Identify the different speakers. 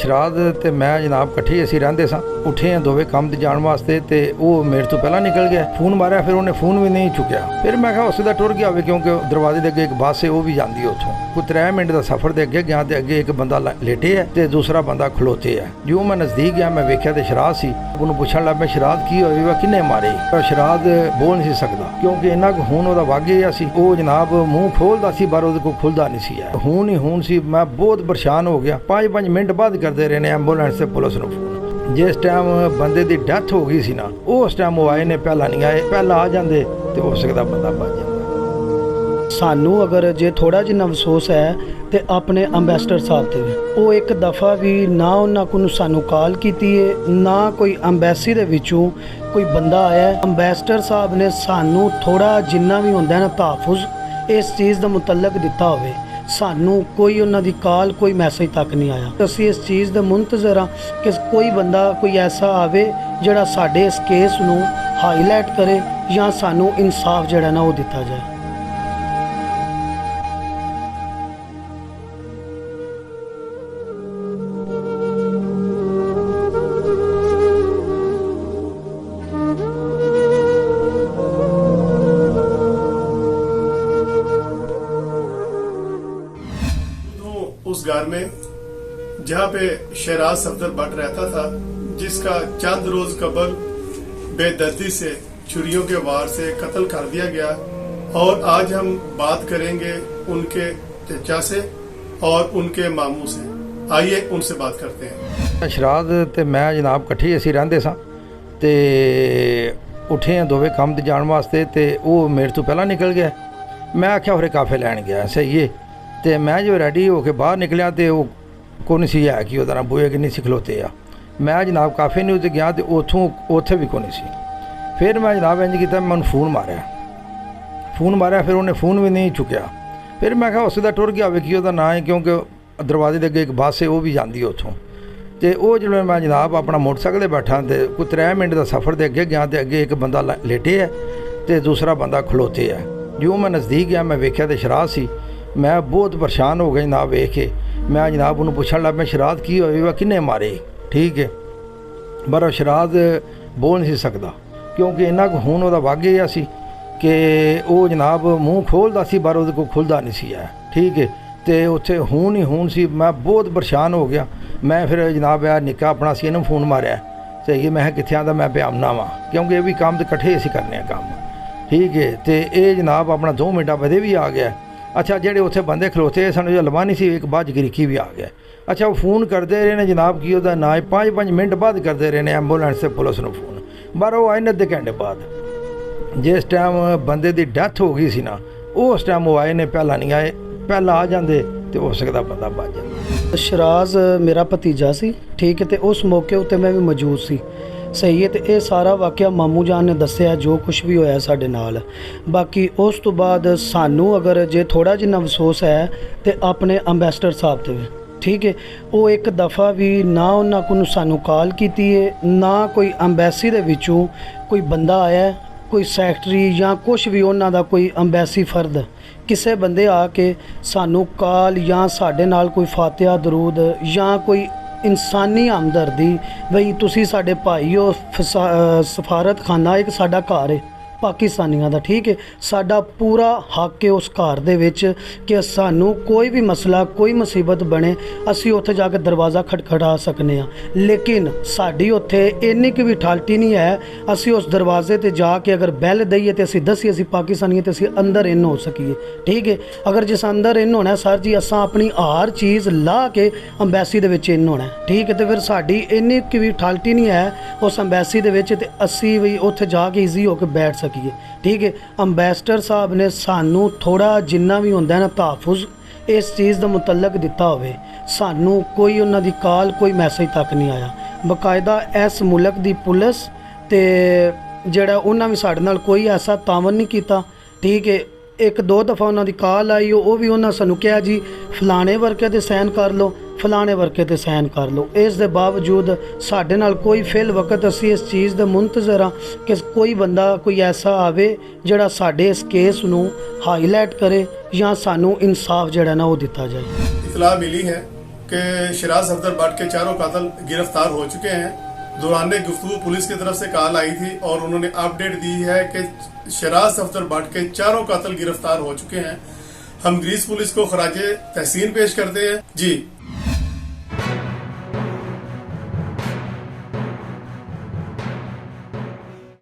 Speaker 1: शराद ते मैं जनाब इकट्ठे असीं रहिंदे सां। उठे हैं दोवें काम ते जाण वास्ते ते वो मेरे तो पहला निकल गया। फोन मारिया फिर उन्हें फोन भी नहीं चुकिया। फिर मैं कहा उस दा टुर गया होवे क्योंकि दरवाजे दे अगे एक बस है वो भी जाती है उत्थों। कोई 3 मिनट का सफर दे अगे गया ते अगे एक बंदा लेटे है ते दूसरा बंदा खलोते है। जो मैं नज़दीक गया मैं वेख्या ते शराद सी। उन्होंने पुछण लग मैं शराद की होई वा किन्ने मारी। शराद बोल नहीं सकदा क्योंकि इन्ना को खून ओहदा वग गया सी। वो जनाब मूँह खोलदा सी पर ओहदे कोल खुलदा नहीं सी। खून ही खून सी। मैं बहुत परेशान हो गया। 5-5 मिनट बाद करते रहे ने एंबूलेंस से पुलिस नूं फोन। जिस टाइम बंदे की डेथ हो गई सी ना उस टाइम वो आए ने, पहला नहीं आए। पहला आ जाते तो हो सकता बंदा बच जाता।
Speaker 2: सानू अगर जे थोड़ा जिन्ना अफसोस है तो अपने अंबैसडर साहब ते वो एक दफ़ा भी ना उन्होंने को सानू कॉल की है ना कोई अंबैसी दे विचों कोई बंदा आया। अंबैसडर साहब ने सानू थोड़ा जिन्ना भी होंदा है ना तहफ़ुज़ इस चीज़ का मुतलक दिता होवे। सानू कोई उन्हों की कॉल कोई मैसेज तक नहीं आया। असी इस चीज़ के मुंतज़र हाँ कि कोई बंदा कोई ऐसा आवे जिहड़ा साडे इस केस नूं हाईलाइट करे या सानू इंसाफ जिहड़ा ना वो दिता जाए।
Speaker 3: उस घर में जहाँ पे शहराज सफदर भट्ट रहता था, जिसका चंद रोज कबल बेदर्दी से छुरियों के वार से कत्ल कर दिया गया। और आज हम बात करेंगे उनके चचा से और उनके मामू से। आइए उनसे बात करते हैं।
Speaker 1: शराद ते मैं जनाब इकट्ठे असीं रहिंदे सां ते उठे हैं दोवें काम ते जाण वास्ते ते वो मेरे तो पहला निकल गया। मैं आख्या होरे काफे लैन गया सही है। तो मैं जो रेडी होके बाहर निकलिया तो वो कौन सी है कि वह बूहे कि नहीं सी खलोते आ। मैं जनाब काफे नहीं उत्ते गया तो उतों उत्थे भी कौन सी। फिर मैं जनाब इंज किया मैं फोन मारिया फिर उन्हें फोन भी नहीं चुकिया। फिर मैं कहा उस दा टुर गया होवे कि वह ना है क्योंकि दरवाजे दे अगे एक बस है वो भी जाती है उत्थों। तो वो जो मैं जनाब अपना मोटरसाइकिल पर बैठा तो कोई 3 मिनट का सफर दे अगे गया तो अगे एक बंदा लेटे है तो दूसरा बंदा खलोते है। जो मैं नज़दीक गया मैं वेख्या तो शराद सी। मैं बहुत परेशान हो गया जनाब वेख के। मैं जनाब उन्होंने पुछण लग मैं शराद की होई वा किन्ने मारी। ठीक है पर शराद बोल नहीं सकदा क्योंकि इन्ना को खून ओहदा वग गया सी कि वो जनाब मूँह खोलदा सी पर ओहदे कोल खुलदा नहीं सी। ठीक है तो उत्थे खून ही खून सी। मैं बहुत परेशान हो गया। मैं फिर जनाब यार निक्का अपना सी इन्हूं फोन मारिया सही है। मैं कित्थे आंदा मैं प्यामना वा क्योंकि ये भी काम तो इकट्ठे असीं करने काम। ठीक है तो ये जनाब अपना 2 मिनटां बदे भी आ गया। अच्छा जेडे उत्थे बंदे खलोते सन जो लवानी सी एक बाज गिरकी भी आ गया। अच्छा वो फोन करते रहे ने जनाब कि वह ना 5-5 मिनट बाद करते रहे ने एंबूलेंस से पुलिस नूं फोन। पर वो आए ने अद्धे घंटे बाद। जिस टाइम बंदे की डेथ हो गई सी ना उस टाइम वो आए ने, पहला नहीं आए। पहला आ जाते तो हो सकता बंदा बच जाता।
Speaker 2: शराज मेरा भतीजा सी। ठीक है तो उस मौके उत्ते मैं भी मौजूद सी। सही है तो ये सारा वाक़या मामू जान ने दस्सिया जो कुछ भी होया साडे नाल। बाकी उस तो बाद सानू अगर जे थोड़ा जिन्ना अफसोस है तो अपने अंबैसडर साहब ते। ठीक है वो एक दफ़ा भी ना उन्होंने को सानू कॉल की है ना कोई अंबैसी दे विचों कोई बंदा आया कोई सैकटरी या कुछ भी उन्हों का कोई अंबैसी फर्द किसी बंदे आके सानू कॉल या साडे नाल कोई फातिहा दरूद या कोई इंसानी हमदर्दी बई तुसी साडे भाई हो। सफारत खाना एक साडा घर है पाकिस्तानियों का। ठीक है साडा पूरा हक है उस घर दे विच कि सानू कोई भी मसला कोई मुसीबत बने असी उत्थे जाके दरवाज़ा खटखटा सकने। लेकिन साडी उत्थे इन्नी की भी ठाल्टी नहीं है असी उस दरवाजे ते जाके अगर बैल दईए तो असी दसीए असी पाकिस्तानी तो असी अंदर इन हो सकीए। ठीक है अगर जिस अंदर इन होना सर जी असा अपनी हर चीज़ ला के अंबैसी दे विच इन होना। ठीक है तो फिर साडी इन्नी की भी ठाल्टी नहीं है उस अंबैसी दे विच ते असी भी उत्थे जाके ईजी होकर बैठ सकीए। ठीक है अंबैसडर साहब ने सानू थोड़ा जिन्ना भी होंदा है ना तहफ़ुज़ इस चीज़ का मुतलक दिता होवे। सानू कोई उन्हों की कॉल कोई मैसेज तक नहीं आया। बकायदा इस मुल्क की पुलिस ते जिहड़ा उन्होंने भी साडे नाल कोई ऐसा तावन नहीं किया। ठीक है 1-2 दफ़ा उन्होंने कॉल आई वो भी उन्होंने सानू कहा जी फलाने वर्के ते साइन कर लो फलाने वर्के ते साइन कर लो। इस दे बावजूद साडे नाल कोई फिल वक्त असी इस चीज़ दे मुंतज़र हाँ कि कोई बंदा कोई ऐसा आवे जिहड़ा साडे इस केस नूं हाईलाइट करे या सानू इंसाफ जिहड़ा ना वो दिता जाए।
Speaker 3: इतला मिली है कि शराज सफदर भट्ट के चारों कातिल गिरफ्तार हो चुके हैं। दौरान गुफ्तगू पुलिस की तरफ से कॉल आई थी और उन्होंने अपडेट दी है कि शराज सफदर भट्ट के चारों कातिल गिरफ्तार हो चुके हैं। हम ग्रीस पुलिस को खराजे तहसीन पेश करते हैं। जी।